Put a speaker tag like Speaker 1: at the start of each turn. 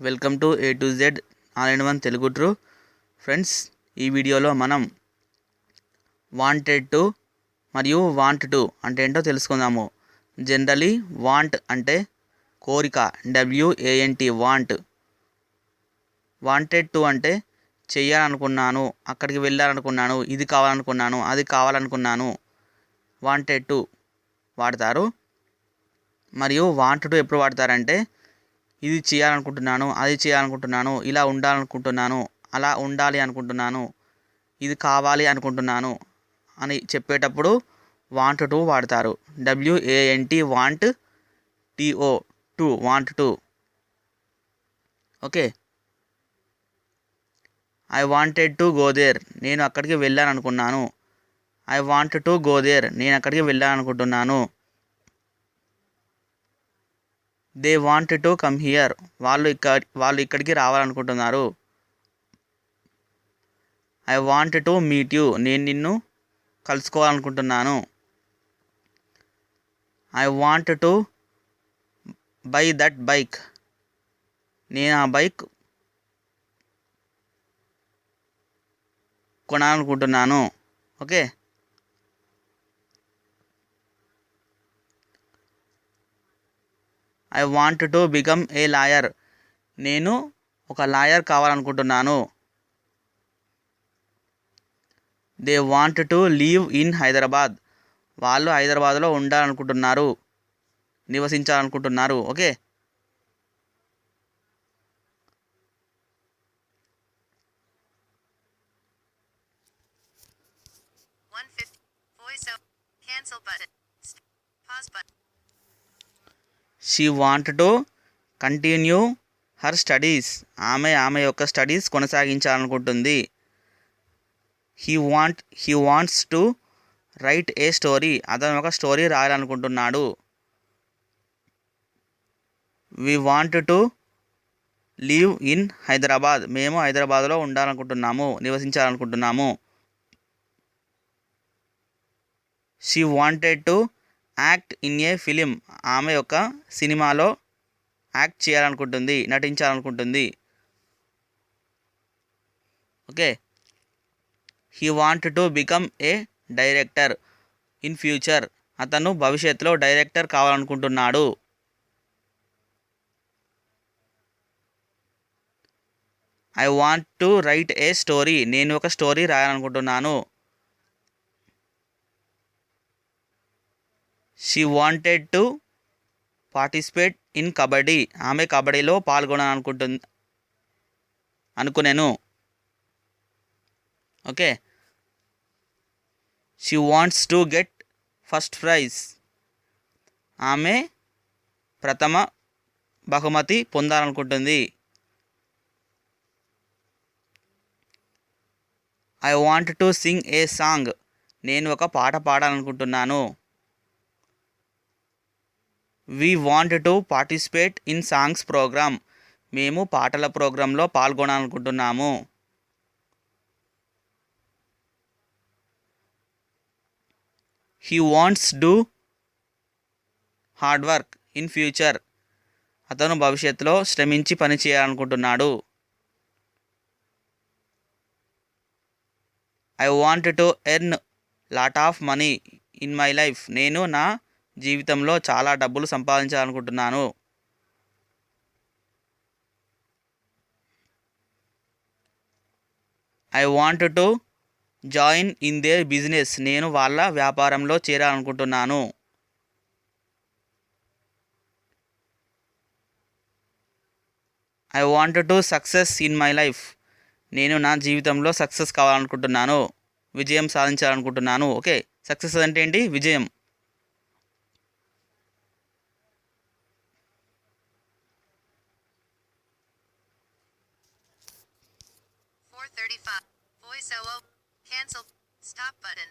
Speaker 1: Welcome to A to Z all in one Telugu true. Friends, ఈ వీడియోలో మనం wanted to మరియు వాంట్ టు అంటే ఏంటో తెలుసుకుందాము. జనరలీ వాంట్ అంటే కోరిక, WANT వాంట్. వాంటెడ్ టు అంటే చెయ్యాలనుకున్నాను, అక్కడికి వెళ్ళాలనుకున్నాను, ఇది కావాలనుకున్నాను, అది కావాలనుకున్నాను, వాంటెడ్ టు వాడతారు. మరియు వాంట్ టు ఎప్పుడు వాడతారంటే ఇది చేయాలనుకుంటున్నాను, అది చేయాలనుకుంటున్నాను, ఇలా ఉండాలనుకుంటున్నాను, అలా ఉండాలి అనుకుంటున్నాను, ఇది కావాలి అనుకుంటున్నాను అని చెప్పేటప్పుడు వాంట్ టు వాడతారు. WANT want, TO to want to. Okay. I wanted to go there, నేను అక్కడికి వెళ్ళాలనుకున్నాను. I want to go there, నేను అక్కడికి వెళ్ళాలనుకుంటున్నాను. They want to come here, వాళ్ళు ఇక్కడికి రావాలనుకుంటున్నారు. I want to meet you, నేను నిన్ను కలుసుకోవాలనుకుంటున్నాను. I want to buy that bike, నేను ఆ బైక్ కొనాలనుకుంటున్నాను. Okay. I want to become a lawyer, నేను ఒక లాయర్ కావాలనుకుంటున్నాను. They want to leave in Hyderabad, వాళ్ళు హైదరాబాద్లో ఉండాలనుకుంటున్నారు, నివసించాలనుకుంటున్నారు. Okay. She want to continue her studies, ఆమె యొక్క స్టడీస్ కొనసాగించాలనుకుంటుంది. He wants to write a story, అతను ఒక స్టోరీ రాయాలనుకుంటున్నాడు. We want to live in Hyderabad, మేము హైదరాబాద్లో ఉండాలనుకుంటున్నాము, నివసించాలనుకుంటున్నాము. She wanted to act in a film, ఆమె యొక్క సినిమాలో యాక్ట్ చేయాలనుకుంటుంది, నటించాలనుకుంటుంది. Okay. He want to become a director in future, అతను భవిష్యత్తులో డైరెక్టర్ కావాలనుకుంటున్నాడు. I want to write a story, నేను ఒక స్టోరీ రాయాలనుకుంటున్నాను. She wanted to participate in kabaddi, ఆమె కబడ్డీలో అనుకునేను. Okay. She wants to get first prize, ఆమె ప్రథమ బహుమతి పొందాలనుకుంటుంది. I want to sing a song, నేను ఒక పాట పాడాలనుకుంటున్నాను. We want to participate in songs program, మేము పాటల ప్రోగ్రాంలో పాల్గొనాలనుకుంటున్నాము. He wants do hard work in future, అతను భవిష్యత్తులో శ్రమించి పని చేయాలనుకుంటున్నాడు. I want to earn lot of money in my life, నేను నా జీవితంలో చాలా డబ్బులు సంపాదించాలనుకుంటున్నాను. I want to join in their business, నేను వాళ్ళ వ్యాపారంలో చేరాలనుకుంటున్నాను. I want to success in my life, నేను నా జీవితంలో సక్సెస్ కావాలనుకుంటున్నాను, విజయం సాధించాలనుకుంటున్నాను. ఓకే. సక్సెస్ అంటే ఏంటి? విజయం.
Speaker 2: Voice OO cancel stop button.